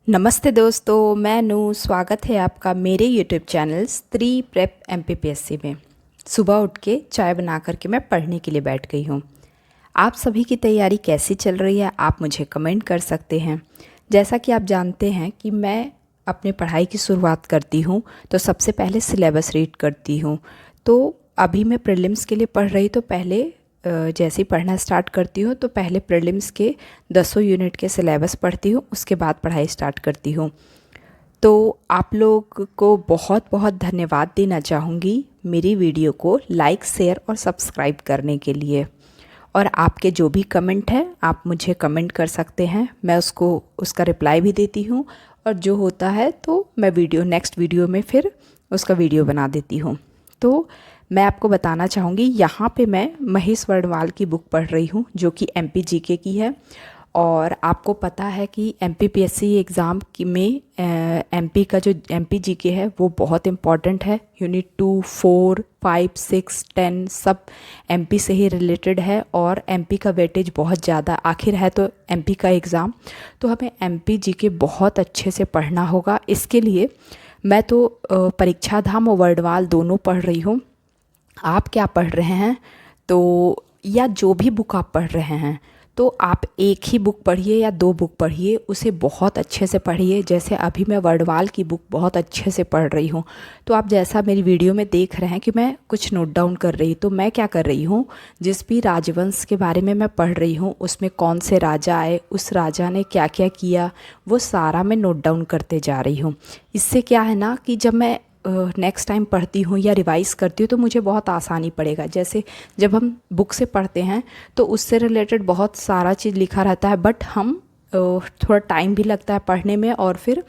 नमस्ते दोस्तों, मैं नू। स्वागत है आपका मेरे यूट्यूब चैनल स्त्री प्रेप एमपीपीएससी में। सुबह उठ के चाय बना करके मैं पढ़ने के लिए बैठ गई हूँ। आप सभी की तैयारी कैसी चल रही है, आप मुझे कमेंट कर सकते हैं। जैसा कि आप जानते हैं कि मैं अपने पढ़ाई की शुरुआत करती हूँ तो सबसे पहले सिलेबस रीड करती हूँ। तो अभी मैं प्रीलिम्स के लिए पढ़ रही, तो पहले जैसे ही पढ़ना स्टार्ट करती हूँ तो पहले प्रीलिम्स के 10 यूनिट के सिलेबस पढ़ती हूँ, उसके बाद पढ़ाई स्टार्ट करती हूँ। तो आप लोग को बहुत बहुत धन्यवाद देना चाहूँगी मेरी वीडियो को लाइक, शेयर और सब्सक्राइब करने के लिए। और आपके जो भी कमेंट है आप मुझे कमेंट कर सकते हैं, मैं उसका रिप्लाई भी देती हूँ। और जो होता है तो मैं नेक्स्ट वीडियो में फिर उसका वीडियो बना देती हूँ। तो मैं आपको बताना चाहूँगी, यहाँ पे मैं महेश वर्णवाल की बुक पढ़ रही हूँ जो कि एमपी जीके की है। और आपको पता है कि एमपीपीएससी एग्ज़ाम में एमपी का जो एमपी जीके है वो बहुत इम्पॉर्टेंट है। यूनिट 2, 4, 5, 6, 10 सब एमपी से ही रिलेटेड है और एमपी का वेटेज बहुत ज़्यादा आखिर है तो एमपी का एग्ज़ाम। तो हमें एमपी जीके बहुत अच्छे से पढ़ना होगा। इसके लिए मैं तो परीक्षा धाम और वर्णवाल दोनों पढ़ रही हूँ। आप क्या पढ़ रहे हैं? तो या जो भी बुक आप पढ़ रहे हैं तो आप एक ही बुक पढ़िए या 2 बुक पढ़िए, उसे बहुत अच्छे से पढ़िए। जैसे अभी मैं वर्णवाल की बुक बहुत अच्छे से पढ़ रही हूँ। तो आप जैसा मेरी वीडियो में देख रहे हैं कि मैं कुछ नोट डाउन कर रही, तो मैं क्या कर रही हूँ, जिस भी राजवंश के बारे में मैं पढ़ रही हूँ उसमें कौन से राजा आए, उस राजा ने क्या क्या किया, वो सारा मैं नोट डाउन करते जा रही हूँ। इससे क्या है ना कि जब मैं नेक्स्ट टाइम पढ़ती हूँ या रिवाइज़ करती हूँ तो मुझे बहुत आसानी पड़ेगा। जैसे जब हम बुक से पढ़ते हैं तो उससे रिलेटेड बहुत सारा चीज़ लिखा रहता है, बट हम थोड़ा टाइम भी लगता है पढ़ने में और फिर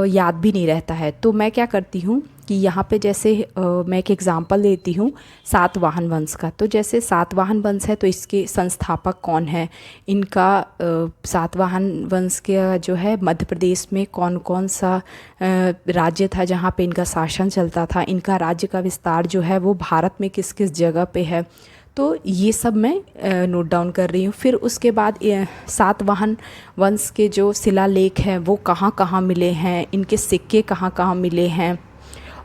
याद भी नहीं रहता है। तो मैं क्या करती हूँ कि यहाँ पे जैसे मैं एक एग्ज़ाम्पल देती हूँ सातवाहन वंश का। तो जैसे सातवाहन वंश है तो इसके संस्थापक कौन है, इनका सातवाहन वंश के जो है मध्य प्रदेश में कौन कौन सा राज्य था जहाँ पे इनका शासन चलता था, इनका राज्य का विस्तार जो है वो भारत में किस किस जगह पे है। तो ये सब मैं नोट डाउन कर रही हूँ। फिर उसके बाद सातवाहन वंश के जो शिलालेख हैं वो कहाँ कहाँ मिले हैं, इनके सिक्के कहाँ कहाँ मिले हैं,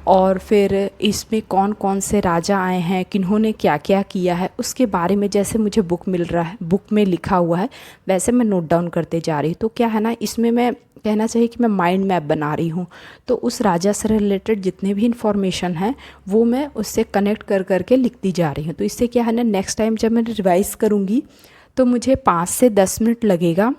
और फिर इसमें कौन कौन से राजा आए हैं, किन्होंने क्या क्या किया है, उसके बारे में जैसे मुझे बुक मिल रहा है, बुक में लिखा हुआ है वैसे मैं नोट डाउन करते जा रही हूँ। तो क्या है ना, इसमें मैं कहना चाहिए कि मैं माइंड मैप बना रही हूँ। तो उस राजा से रिलेटेड जितने भी इन्फॉर्मेशन है वो मैं उससे कनेक्ट कर करके लिखती जा रही हूँ। तो इससे क्या है ना, नेक्स्ट टाइम जब मैं रिवाइज़ करूँगी तो मुझे 5 से 10 मिनट लगेगा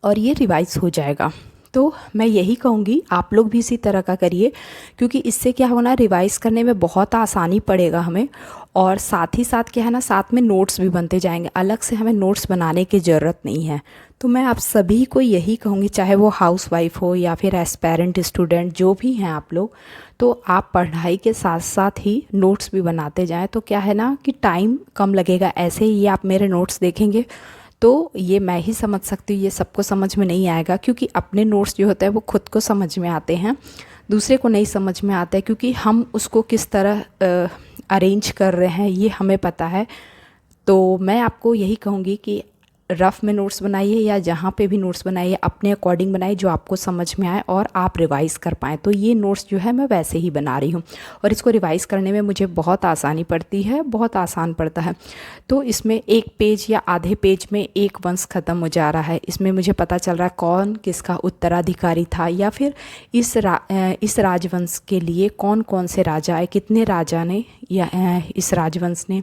और ये रिवाइज़ हो जाएगा। तो मैं यही कहूँगी आप लोग भी इसी तरह का करिए, क्योंकि इससे क्या होना, रिवाइज़ करने में बहुत आसानी पड़ेगा हमें। और साथ ही साथ क्या है ना, साथ में नोट्स भी बनते जाएंगे, अलग से हमें नोट्स बनाने की ज़रूरत नहीं है। तो मैं आप सभी को यही कहूँगी, चाहे वो हाउसवाइफ हो या फिर एस्पायरेंट स्टूडेंट जो भी हैं आप लोग, तो आप पढ़ाई के साथ साथ ही नोट्स भी बनाते जाएं। तो क्या है ना कि टाइम कम लगेगा। ऐसे ही आप मेरे नोट्स देखेंगे तो ये मैं ही समझ सकती हूँ, ये सबको समझ में नहीं आएगा, क्योंकि अपने नोट्स जो होते हैं वो खुद को समझ में आते हैं, दूसरे को नहीं समझ में आता है, क्योंकि हम उसको किस तरह अरेंज कर रहे हैं ये हमें पता है। तो मैं आपको यही कहूँगी कि रफ़ में नोट्स बनाइए या जहाँ पे भी नोट्स बनाइए अपने अकॉर्डिंग बनाइए, जो आपको समझ में आए और आप रिवाइज़ कर पाएँ। तो ये नोट्स जो है मैं वैसे ही बना रही हूँ और इसको रिवाइज़ करने में मुझे बहुत आसानी पड़ती है, बहुत आसान पड़ता है। तो इसमें 1 पेज या आधे पेज में एक वंश ख़त्म हो जा रहा है। इसमें मुझे पता चल रहा है कौन किसका उत्तराधिकारी था, या फिर इस राजवंश के लिए कौन कौन से राजा आए, कितने राजा ने या इस राजवंश ने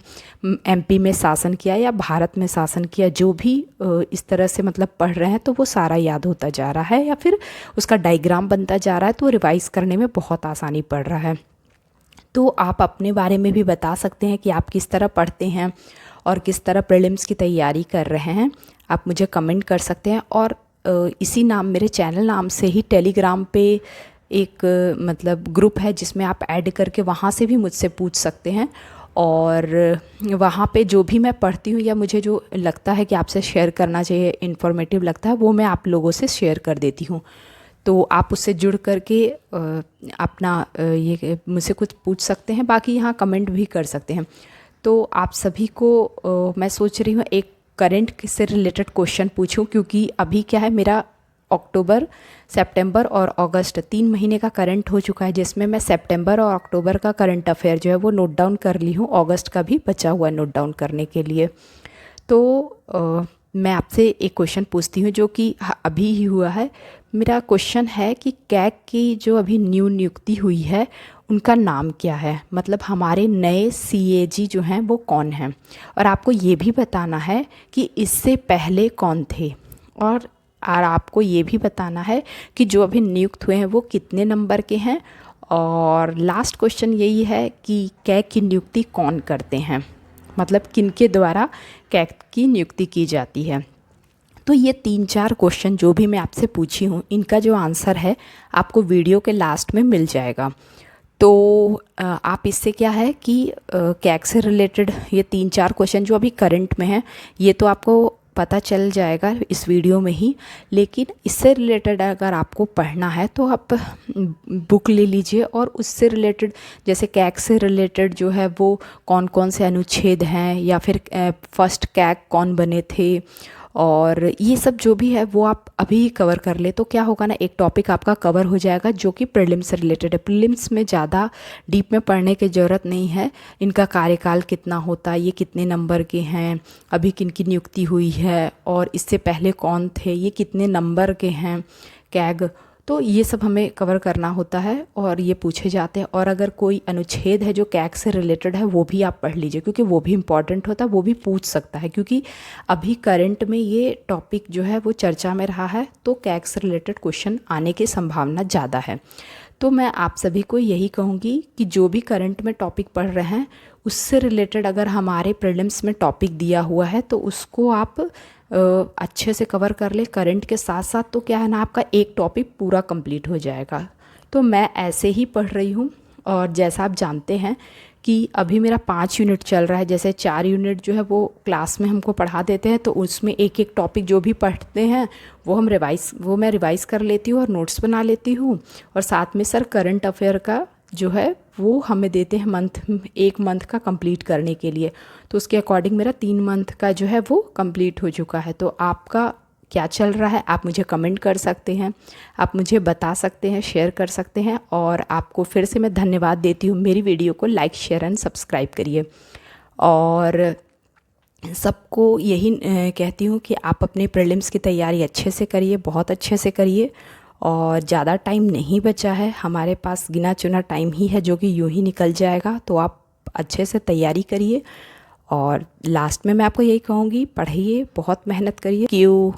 एमपी में शासन किया या भारत में शासन किया। जो भी इस तरह से मतलब पढ़ रहे हैं तो वो सारा याद होता जा रहा है या फिर उसका डायग्राम बनता जा रहा है, तो रिवाइज़ करने में बहुत आसानी पड़ रहा है। तो आप अपने बारे में भी बता सकते हैं कि आप किस तरह पढ़ते हैं और किस तरह प्रीलिम्स की तैयारी कर रहे हैं, आप मुझे कमेंट कर सकते हैं। और इसी नाम, मेरे चैनल नाम से ही टेलीग्राम पे एक मतलब ग्रुप है जिसमें आप ऐड करके वहाँ से भी मुझसे पूछ सकते हैं। और वहाँ पे जो भी मैं पढ़ती हूँ या मुझे जो लगता है कि आपसे शेयर करना चाहिए, इन्फॉर्मेटिव लगता है, वो मैं आप लोगों से शेयर कर देती हूँ। तो आप उससे जुड़ करके अपना ये मुझसे कुछ पूछ सकते हैं, बाकी यहाँ कमेंट भी कर सकते हैं। तो आप सभी को मैं सोच रही हूँ एक करंट से रिलेटेड क्वेश्चन पूछूं, क्योंकि अभी क्या है, मेरा अक्टूबर, सितंबर और अगस्त 3 महीने का करंट हो चुका है, जिसमें मैं सितंबर और अक्टूबर का करंट अफेयर जो है वो नोट डाउन कर ली हूँ। अगस्त का भी बचा हुआ है नोट डाउन करने के लिए। तो मैं आपसे एक क्वेश्चन पूछती हूँ जो कि अभी ही हुआ है। मेरा क्वेश्चन है कि कैग की जो अभी न्यू नियुक्ति हुई है उनका नाम क्या है, मतलब हमारे नए सीएजी जो हैं वो कौन हैं, और आपको ये भी बताना है कि इससे पहले कौन थे, और आपको ये भी बताना है कि जो अभी नियुक्त हुए हैं वो कितने नंबर के हैं। और लास्ट क्वेश्चन यही है कि कैग की नियुक्ति कौन करते हैं, मतलब किनके द्वारा कैग की नियुक्ति की जाती है। तो ये 3-4 क्वेश्चन जो भी मैं आपसे पूछी हूँ इनका जो आंसर है आपको वीडियो के लास्ट में मिल जाएगा। तो आप इससे क्या है कि कैग से रिलेटेड ये 3-4 क्वेश्चन जो अभी करंट में हैं ये तो आपको पता चल जाएगा इस वीडियो में ही, लेकिन इससे रिलेटेड अगर आपको पढ़ना है तो आप बुक ले लीजिए और उससे रिलेटेड, जैसे कैग से रिलेटेड जो है वो कौन कौन से अनुच्छेद हैं, या फिर फर्स्ट कैग कौन बने थे, और ये सब जो भी है वो आप अभी ही कवर कर ले तो क्या होगा ना, एक टॉपिक आपका कवर हो जाएगा जो कि प्रीलिम्स से रिलेटेड है। प्रीलिम्स में ज़्यादा डीप में पढ़ने की ज़रूरत नहीं है। इनका कार्यकाल कितना होता है, ये कितने नंबर के हैं, अभी किन की नियुक्ति हुई है, और इससे पहले कौन थे, ये कितने नंबर के हैं कैग, तो ये सब हमें कवर करना होता है और ये पूछे जाते हैं। और अगर कोई अनुच्छेद है जो कैग से रिलेटेड है वो भी आप पढ़ लीजिए, क्योंकि वो भी इम्पॉर्टेंट होता है, वो भी पूछ सकता है, क्योंकि अभी करंट में ये टॉपिक जो है वो चर्चा में रहा है, तो कैग से रिलेटेड क्वेश्चन आने की संभावना ज़्यादा है। तो मैं आप सभी को यही कहूँगी कि जो भी करंट में टॉपिक पढ़ रहे हैं उससे रिलेटेड अगर हमारे प्रीलिम्स में टॉपिक दिया हुआ है तो उसको आप अच्छे से कवर कर ले करंट के साथ साथ, तो क्या है ना, आपका एक टॉपिक पूरा कंप्लीट हो जाएगा। तो मैं ऐसे ही पढ़ रही हूँ, और जैसा आप जानते हैं कि अभी मेरा 5 यूनिट चल रहा है, जैसे 4 यूनिट जो है वो क्लास में हमको पढ़ा देते हैं, तो उसमें एक एक टॉपिक जो भी पढ़ते हैं वो मैं रिवाइज़ कर लेती हूँ और नोट्स बना लेती हूँ। और साथ में सर करंट अफेयर का जो है वो हमें देते हैं एक मंथ का कंप्लीट करने के लिए, तो उसके अकॉर्डिंग मेरा 3 मंथ का जो है वो कंप्लीट हो चुका है। तो आपका क्या चल रहा है आप मुझे कमेंट कर सकते हैं, आप मुझे बता सकते हैं, शेयर कर सकते हैं। और आपको फिर से मैं धन्यवाद देती हूँ, मेरी वीडियो को लाइक शेयर एंड सब्सक्राइब करिए। और सबको यही कहती हूँ कि आप अपने प्रीलिम्स की तैयारी अच्छे से करिए, बहुत अच्छे से करिए, और ज़्यादा टाइम नहीं बचा है हमारे पास, गिना चुना टाइम ही है जो कि यूँ ही निकल जाएगा। तो आप अच्छे से तैयारी करिए, और लास्ट में मैं आपको यही कहूँगी, पढ़िए, बहुत मेहनत करिए। क्यों